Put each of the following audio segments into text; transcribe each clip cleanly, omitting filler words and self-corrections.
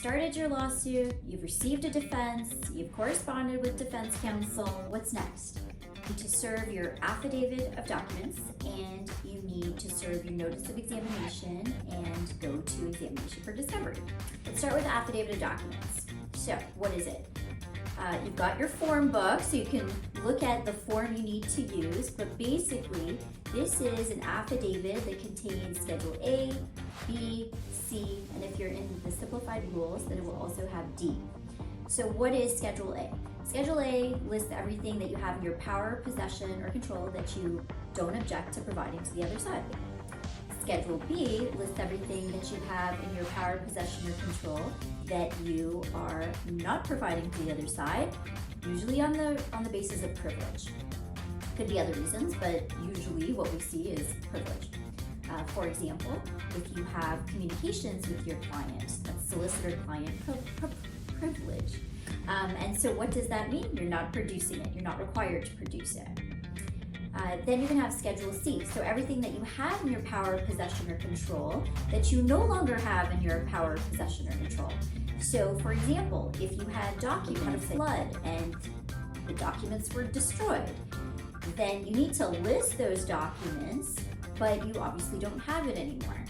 started your lawsuit, you've received a defense, you've corresponded with defense counsel. What's next? You need to serve your affidavit of documents, and you need to serve your notice of examination and go to examination for discovery. Let's start with the affidavit of documents. So what is it? You've got your form book, so you can look at the form you need to use, but basically this is an affidavit that contains Schedule A, B, C, and if you're in the simplified rules, then it will also have D. So what is Schedule A? Schedule A lists everything that you have in your power, possession, or control that you don't object to providing to the other side. Schedule B lists everything that you have in your power, possession, or control that you are not providing to the other side, usually on the basis of privilege. Could be other reasons, but usually what we see is privilege. For example, if you have communications with your client, that's solicitor-client privilege. And so what does that mean? You're not producing it. You're not required to produce it. Then you can have Schedule C. So everything that you have in your power, possession, or control that you no longer have in your power, possession, or control. So for example, if you had a flood and the documents were destroyed, then you need to list those documents, but you obviously don't have it anymore.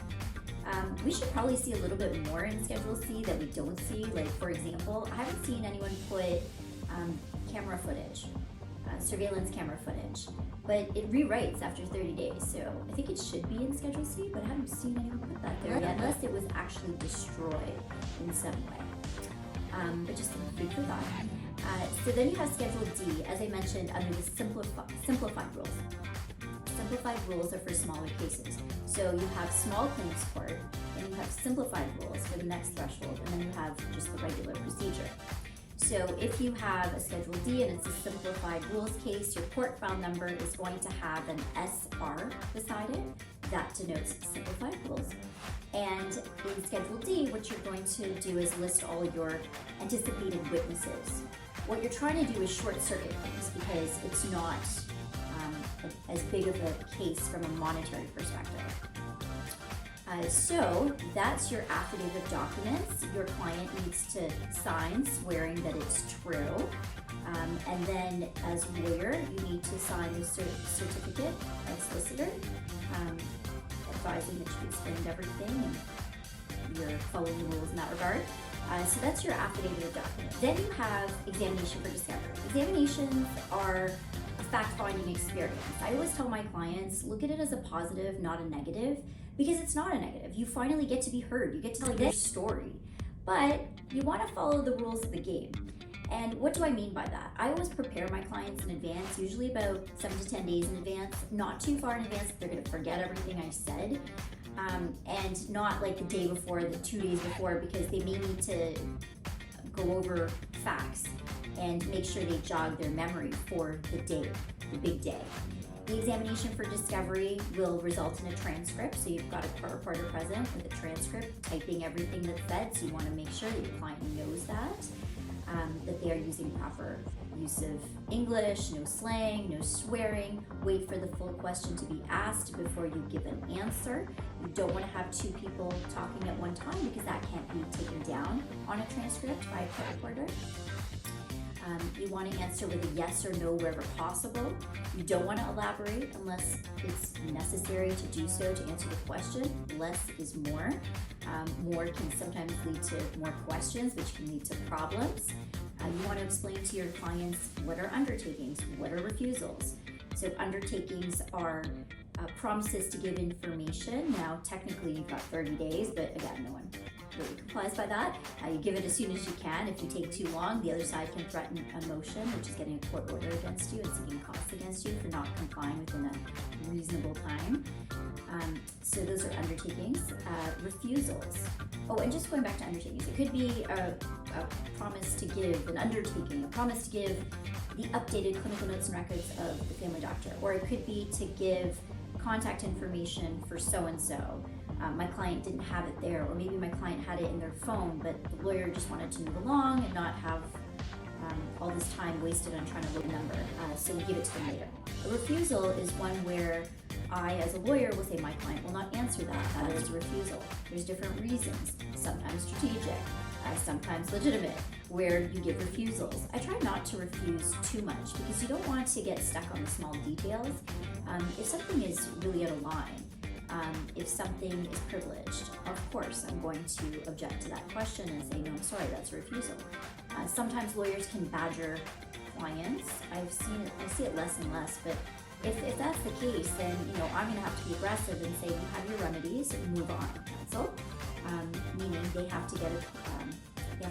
We should probably see a little bit more in Schedule C that we don't see. Like for example, I haven't seen anyone put camera footage, surveillance camera footage, but it rewrites after 30 days. So I think it should be in Schedule C, but I haven't seen anyone put that there yet, unless it was actually destroyed in some way. But just food for thought. So then you have Schedule D, as I mentioned, under the simplified rules. Simplified rules are for smaller cases. So you have small claims court, and you have simplified rules for the next threshold, and then you have just the regular procedure. So if you have a Schedule D and it's a simplified rules case, your court file number is going to have an SR beside it. That denotes simplified rules. And in Schedule D, what you're going to do is list all your anticipated witnesses. What you're trying to do is short circuit things because it's not as big of a case from a monetary perspective. So that's your affidavit of documents. Your client needs to sign swearing that it's true. And then as a lawyer, you need to sign the certificate of solicitor, advising that you explained everything and you're following the rules in that regard. So that's your affidavit of documents. Then you have examination for discovery. Examinations are a fact-finding experience. I always tell my clients, look at it as a positive, not a negative, because it's not a negative. You finally get to be heard. You get to tell your story, but you want to follow the rules of the game. And what do I mean by that? I always prepare my clients in advance, usually about 7 to 10 days in advance, not too far in advance that they're going to forget everything I said, and not like the day before, the 2 days before, because they may need to go over facts and make sure they jog their memory for the day, the big day. The examination for discovery will result in a transcript, so you've got a court reporter present with a transcript typing everything that's said, so you want to make sure that your client knows that they are using proper use of English, no slang, no swearing. Wait for the full question to be asked before you give an answer. You don't want to have two people talking at one time because that can't be taken down on a transcript by a court reporter. You want to answer with a yes or no wherever possible. You don't want to elaborate unless it's necessary to do so to answer the question. Less is more. More can sometimes lead to more questions, which can lead to problems. You want to explain to your clients what are undertakings, what are refusals. So undertakings are promises to give information. Now, technically, you've got 30 days, but again, no one really complies by that. You give it as soon as you can. If you take too long, the other side can threaten a motion, which is getting a court order against you and seeking costs against you for not complying within a reasonable time. So those are undertakings. Refusals. Oh, and just going back to undertakings, it could be a promise to give an undertaking, a promise to give the updated clinical notes and records of the family doctor, or it could be to give contact information for so-and-so. My client didn't have it there, or maybe my client had it in their phone, but the lawyer just wanted to move along and not have all this time wasted on trying to look a number, so we give it to them later. A refusal is one where I, as a lawyer, will say my client will not answer that. That is a refusal. There's different reasons, sometimes strategic, sometimes legitimate, where you give refusals. I try not to refuse too much because you don't want to get stuck on the small details. If something is really out of line, if something is privileged, of course I'm going to object to that question and say, no, I'm sorry, that's a refusal. Sometimes lawyers can badger clients. I see it less and less, but if that's the case, then I'm going to have to be aggressive and say, you have your remedies, move on, cancel. Meaning they have to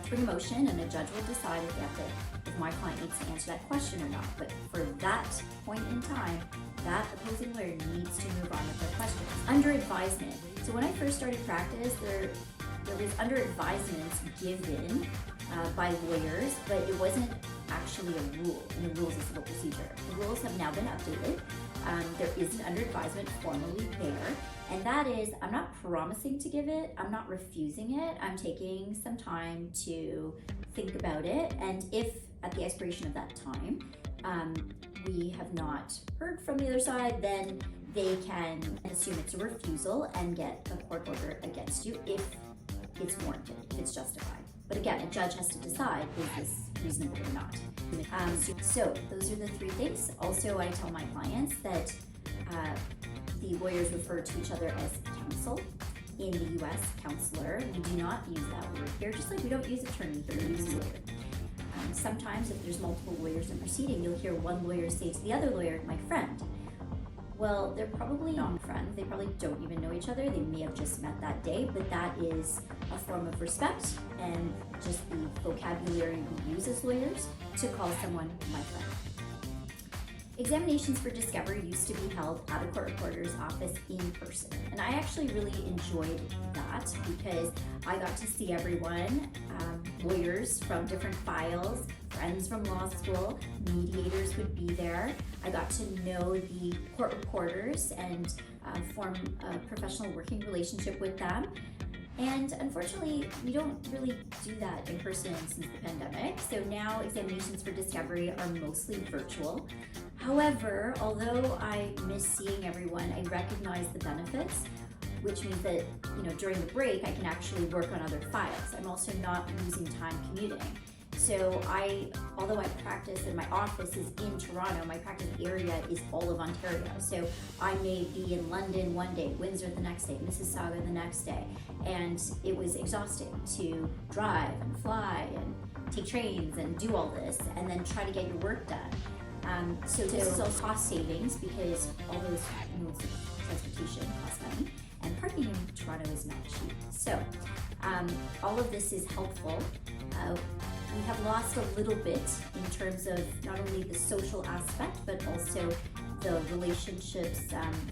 bring a motion, and a judge will decide if my client needs to answer that question or not. But for that point in time, that opposing lawyer needs to move on with their question. Under advisement. So when I first started practice, there was under advisements given by lawyers, but it wasn't actually a rule in the rules of civil procedure. The rules have now been updated. There is an under advisement formally there, and that is, I'm not promising to give it, I'm not refusing it, I'm taking some time to think about it, and if at the expiration of that time, we have not heard from the other side, then they can assume it's a refusal and get a court order against you if it's warranted, if it's justified. But again, a judge has to decide, is this reasonable or not? So those are the three things. Also, I tell my clients that the lawyers refer to each other as counsel. In the US, counselor. We do not use that word here, just like we don't use attorney here, we use lawyer. Sometimes if there's multiple lawyers in a proceeding, you'll hear one lawyer say to the other lawyer, my friend. Well, they're probably not friends. They probably don't even know each other. They may have just met that day, but that is a form of respect and just the vocabulary we use as lawyers to call someone my friend. Examinations for discovery used to be held at a court reporter's office in person. And I actually really enjoyed that because I got to see everyone, lawyers from different files, friends from law school, mediators would be there. I got to know the court reporters and form a professional working relationship with them. And unfortunately, we don't really do that in person since the pandemic. So now examinations for discovery are mostly virtual. However, although I miss seeing everyone, I recognize the benefits, which means that during the break, I can actually work on other files. I'm also not losing time commuting. So although I practice and my office is in Toronto, my practice area is all of Ontario. So I may be in London one day, Windsor the next day, Mississauga the next day. And it was exhausting to drive and fly and take trains and do all this and then try to get your work done. So this is all cost savings because all those modes of transportation cost money, and parking in Toronto is not cheap. So all of this is helpful. We have lost a little bit in terms of not only the social aspect, but also the relationships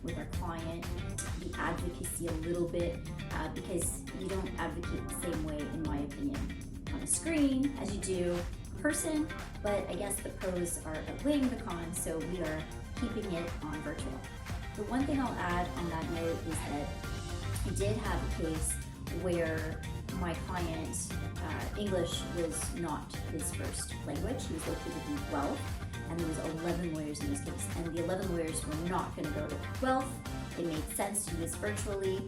with our client, the advocacy a little bit, because you don't advocate the same way, in my opinion, on a screen as you do in person, but I guess the pros are outweighing the cons, so we are keeping it on virtual. The one thing I'll add on that note is that I did have a case where my client, English was not his first language. He was located in Guelph, and there was 11 lawyers in this case, and the 11 lawyers were not going to go to Guelph. It made sense to do this virtually.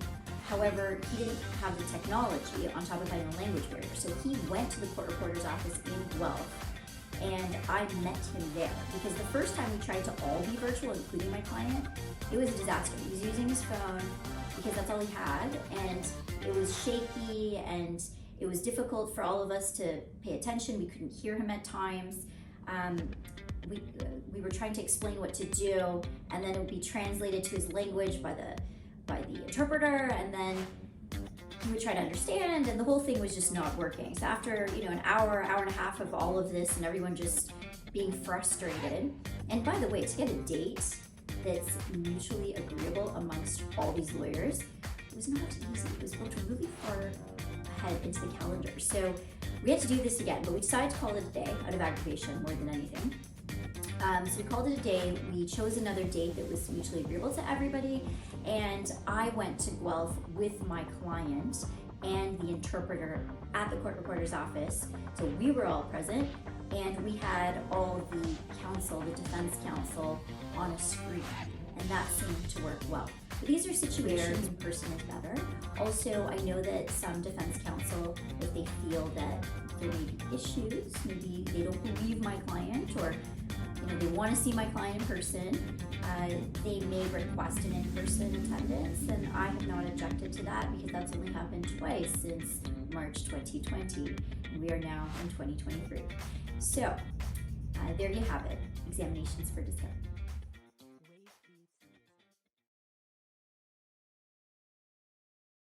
However, he didn't have the technology on top of having a language barrier, so he went to the court reporter's office in Guelph, and I met him there, because the first time we tried to all be virtual, including my client, it was a disaster. He was using his phone because that's all he had, and it was shaky, and it was difficult for all of us to pay attention. We couldn't hear him at times. We were trying to explain what to do, and then it would be translated to his language by the interpreter, and then he would try to understand, and the whole thing was just not working. So after an hour and a half of all of this and everyone just being frustrated, and by the way, to get a date that's mutually agreeable amongst all these lawyers, it was not easy. It was booked really far ahead into the calendar. So we had to do this again, but we decided to call it a day out of aggravation more than anything. So we called it a day. We chose another date that was mutually agreeable to everybody, and I went to Guelph with my client and the interpreter at the court reporter's office. So we were all present, and we had all the counsel, the defense counsel, on a screen, and that seemed to work well. But these are situations in person is better. Also, I know that some defense counsel, if they feel that there may be issues, maybe they don't believe my client, or they want to see my client in person, they may request an in-person attendance, and I have not objected to that because that's only happened twice since March 2020, and we are now in 2023. So there you have it, examinations for December.